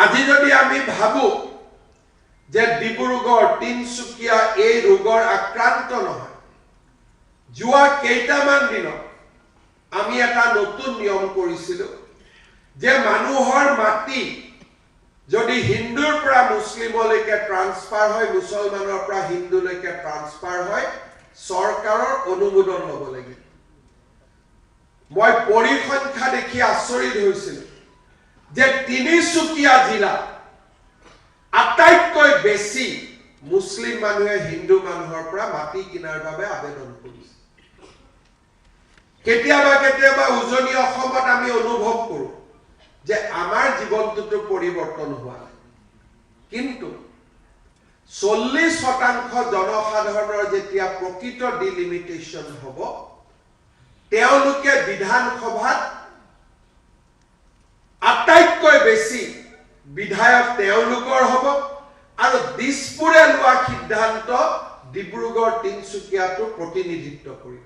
আজি যদি আমি ভাবো যে ডিব্ৰুগড় তিনচুকীয়া এই ৰোগৰ আক্ৰান্ত নহয়, যোৱা কেইটামান দিনত আমি এটা নতুন নিয়ম কৰিছিলো যে মানুহৰ মাটি যদি হিন্দুৰ পৰা মুছলিমলৈকে ট্ৰান্সফাৰ হয়, মুছলমানৰ পৰা হিন্দুলৈকে ট্ৰান্সফাৰ হয়, চৰকাৰৰ অনুমোদন ল'ব লাগিব। মই পৰিসংখ্যা দেখি আচৰিত হৈছিলো যে তিনিচুকীয়া জিলা আটাইতকৈ বেছি মুছলিম মানুহে হিন্দু মানুহৰ পৰা মাটি কিনাৰ বাবে আবেদন কৰিছে। কেতিয়াবা কেতিয়াবা উজনি অসমত আমি অনুভৱ কৰো যে আমাৰ জীৱনটোতো পৰিৱৰ্তন হোৱা নাই, কিন্তু 40% জনসাধাৰণৰ যেতিয়া প্ৰকৃত ডিলিমিটেশ্যন হ'ব, তেওঁলোকে বিধানসভাত আটাইতকৈ বেছি বিধায়ক তেওঁলোকৰ হ'ব আৰু দিছপুৰে লোৱা সিদ্ধান্ত ডিব্ৰুগড় তিনচুকীয়াটো প্ৰতিনিধিত্ব কৰিব।